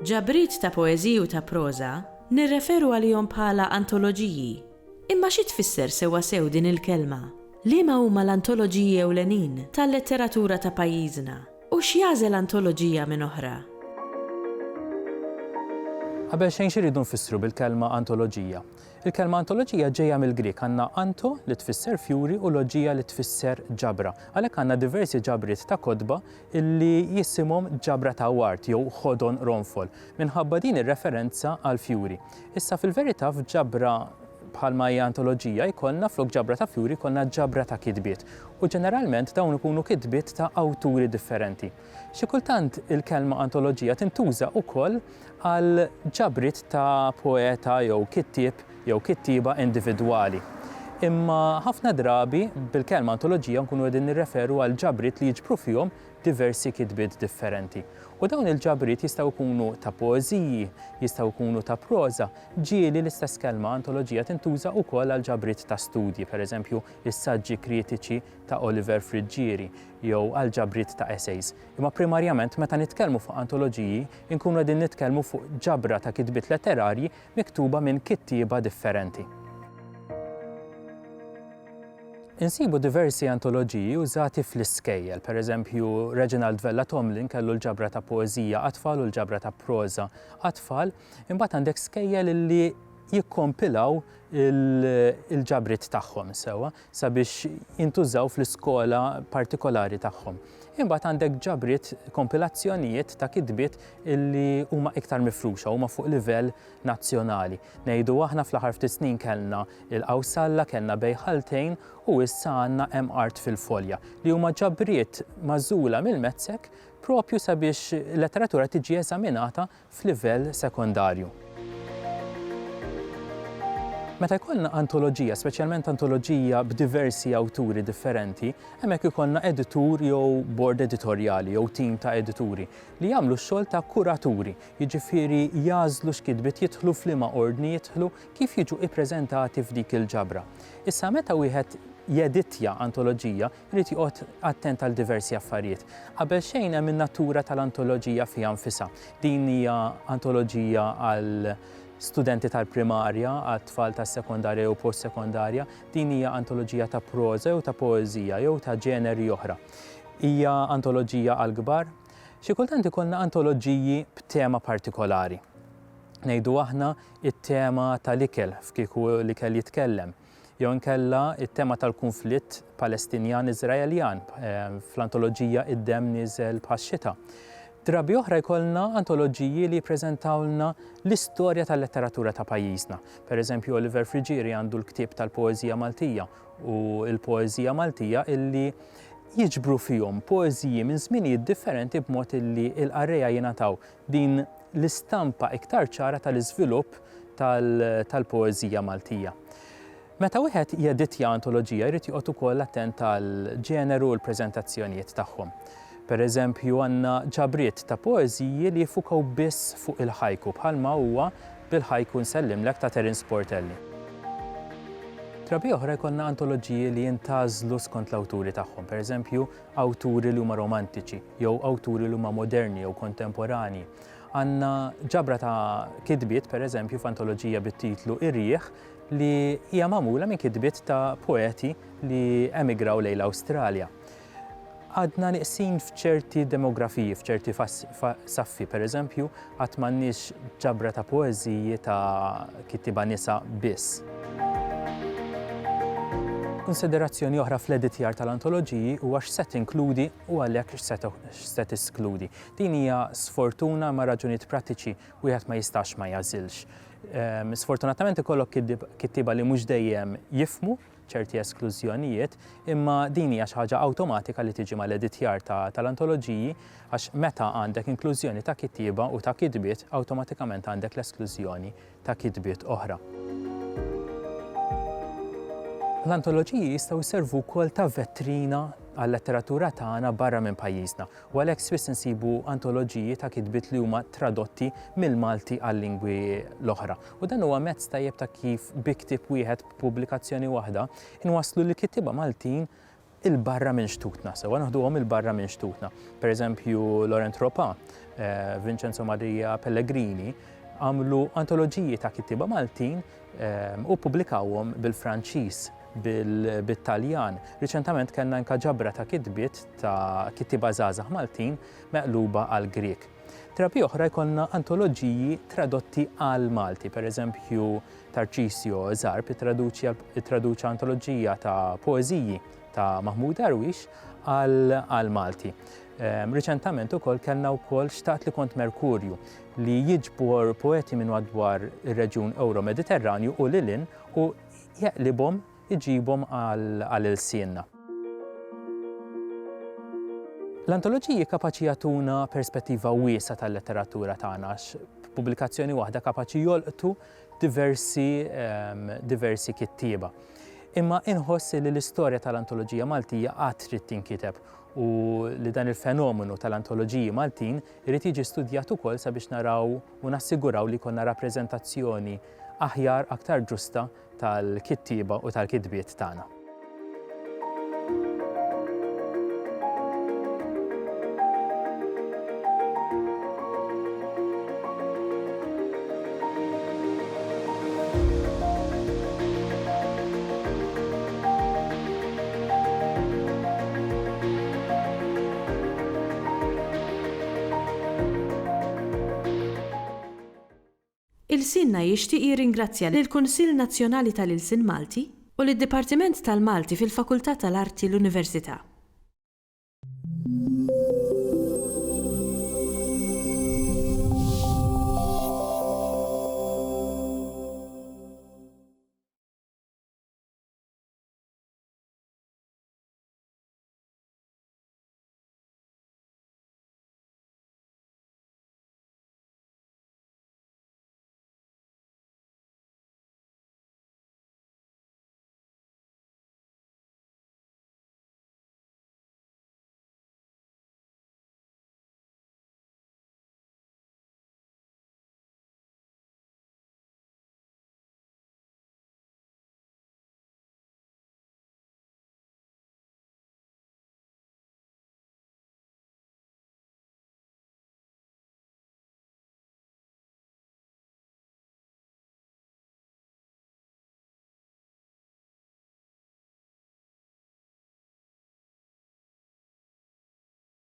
Ġabrit ta' poeżiji u ta' proża nirreferu għalihom bħala antoloġiji. Imma xi tfisser sewwa sew din il-kelma? Liema huma l-antoloġiji ewlenin tal-letteratura ta' pajjiżna u x'jażel antoloġija minn oħra? Qabel xejn xiridu nfissru bil-kelma antoloġija. Il-kelma antoloġija ġejja mill-Grieg, għandna anto li tfisser fjuri u loġija li tfisser ġabra. Għalhekk għandna diversi ġabriet ta' kotba illi jissimhom ġabra ta' wart jew ħodon ronfol minħabba din ir-referenza għal fjuri. Issa fil-verità f'ġabra bħalma hija antoloġija jkollna flok ġabra ta' fjuri jkollna ġabra ta' kitbiet u ġeneralment dawn ikunu kitbiet ta' awturi differenti. Xi kultant il-kelma antoloġija tintuża wkoll għal ġabriet ta' poeta jew kittieb jew kittieba individwali. Imma ħafna drabi bil-kelma antoloġija nkunu qegħdin nirreferu għal ġabriet li jiġbru fihom diversi kitbiet differenti. U dawn il-ġabriet jistgħu jkunu ta' poeżiji, jistgħu jkunu ta' proża, ġieli l-istess kelma antoloġija tintuża wkoll għal ġabriet ta' studji, pereżempju is-saġġi kritiċi ta' Oliver Frigieri jew għal ġabriet ta' essays. Imma primarjament meta nitkellmu fuq antoloġiji nkunu qegħdin nitkellmu fuq ġabra ta' kitbiet letterarji miktuba minn kittieba differenti. Insibu diversi antoloġiji użati fl-iskejjel, pereżempju Reginald Vella Tomlin kellu l-ġabra ta' poeżija għatfal u l-ġabra ta' proża għatfal, imbagħad għandek skejjel li jikkompilaw il-ġabriet tagħhom sewwa sabiex jintużaw fl-iskola partikolari tagħhom. Imbagħad għandek ġabriet kompilazzjonijiet ta' kitbiet illi huma iktar mifruxa, huma fuq livell nazzjonali. Ngħidu aħna fl-aħħar ftit snin kellna il-Qawsalla, kellna Bejħaltejn u issa għandna hemm art fil-folja li huma ġabriet magħżula mill-Metzek propju sabiex l-letteratura tiġi eżaminata f'livell sekondarju. Meta jkollna antoloġija, speċjalment antoloġija b'diversi awturi differenti, hemmhekk ikollna editur jew bord editorjali jew tim ta' edituri li jagħmlu x-xogħol ta' kuraturi, jiġifieri jażlu x'kitbiet jidħlu f'liema ordni jidħlu kif jiġu ippreżentati f'dik il-ġabra. Issa meta wieħed jeditja antoloġija jrid joqgħod attent għal diversi affarijiet. Qabel xejn hemm in-natura tal-antoloġija fiha nfisha. Din hija antoloġija għal studenti tal-primarja, għat-tfal tas-sekondarja jew post-sekondarja, din hija antoloġija ta' proża jew ta' poeżija jew ta' ġeneri oħra. Hija antoloġija għal kbar. Xi kultant ikollna antoloġiji b'tema partikolari. Ngħidu aħna it-tema tal-ikel f'kieku l-ikel jitkellem. Jew inkella it-tema tal-konflitt Palestinjan-Iżraeljan fl-antoloġija id-demm nieżel bħax-xita. Drabi oħra jkollna antoloġiji li jippreżentawlna l-istorja tal-letteratura ta' pajjiżna. Pereżempju Oliver Frigieri għandu l-ktieb tal-poeżija Maltija u l-poeżija Maltija illi jiġbru fihom poeżiji minn żminijiet differenti b'mod illi l-qarrejja jingħataw din l-istampa iktar ċara tal-iżvilupp tal-poeżija Maltija. Meta wieħed jeditja antoloġija jrid joqgħod ukoll attent tal-ġeneru u l-preżentazzjonijiet tagħhom. Pereżempju għandna ġabriet ta' poeżiji li jiffukaw biss fuq il-ħajku bħalma huwa bil-ħajku nsellimlek ta' Terence Portelli. Drabi oħra jkollna antoloġiji li jintażlu skont l-awturi tagħhom, pereżempju awturi li huma romantiċi, jew awturi li huma moderni jew kontemporani. Għandna ġabra ta' kitbiet pereżempju f'antoloġija bit-titlu Ir-Rieħ li hija magħmula minn kitbiet ta' poeti li emigraw lejn l-Awstralja. Għadna nieqsin f'ċerti demografiji, f'ċerti saffi, pereżempju, għad m'għandniex ġabra ta' poeżiji ta' kittieba nisa biss. Konsiderazzjoni oħra fl-editjar tal-antoloġiji huwa x'se tinkludi u għalhekk x'se tiskludi. Din hija sfortuna ma' raġunijiet prattiċi wieħed ma jistax ma jagħżilx. Sfortunatament ikollok kittieba li mhux dejjem jifhmu ċerti esklużjonijiet, imma din hija xi ħaġa awtomatika li tiġi mal-editjar tal-antoloġiji għax meta għandek inklużjoni ta' kittieba u ta' kitbiet, awtomatikament għandek l-esklużjoni ta' kitbiet oħra. L-antoloġiji jistgħu jservu wkoll ta' vetrina għal-letteratura tagħna barra minn pajjiżna. U għalhekk spiss insibu antoloġiji ta' kitbiet li huma tradotti mill-Malti għal-lingwi l-oħra. U dan huwa mezz tajjeb ta' kif bi ktieb wieħed b'pubblikazzjoni waħda inwasslu li kittieba Maltin il-barra minn xtutna, sewa naħduhom il-barra minn xtutna. Pereżempju Laurent Ropa, Vincenzo Maria Pellegrini għamlu antoloġiji ta' kittieba Maltin u pubblikawhom bil-Franċiż, bil-Taljan. Riċentament kellna anke ġabra ta' kitbiet ta' kittieba żgħażagħ Maltin meqluba għal Grieg. Drabi oħra jkollna antoloġiji tradotti għal Malti, pereżempju Tarcisio Zarb traduċa antoloġija ta' poeżiji ta' Mahmoud Darwish għal Malti. Riċentament ukoll kellna wkoll Xtaqt li kont Merkurju li jiġbor poeti minn madwar ir-reġjun Euro-Mediterranju u lilin u jeqlibhom iġibhom għal-ilsienna. L-antoloġiji kapaċi jagħtuna perspettiva wiesa tal-letteratura tagħna għax pubblikazzjoni waħda kapaċi jolqtu diversi kittieba. Imma inħoss li l-istorja tal-antoloġija Maltija qatt trid tinkiteb u li dan il-fenomenu tal-antoloġiji Maltin irid jiġi studjat ukoll sabiex naraw u nassiguraw li jkollna rappreżentazzjoni aħjar aktar ġusta tal-kittieba u tal-kitbiet tagħna. Il-Sinna jixtieq jirringrazzja lill-Kunsill Nazzjonali tal-Ilsien Malti u lid-Dipartiment tal-Malti fil-Fakultà tal-Arti l-Università.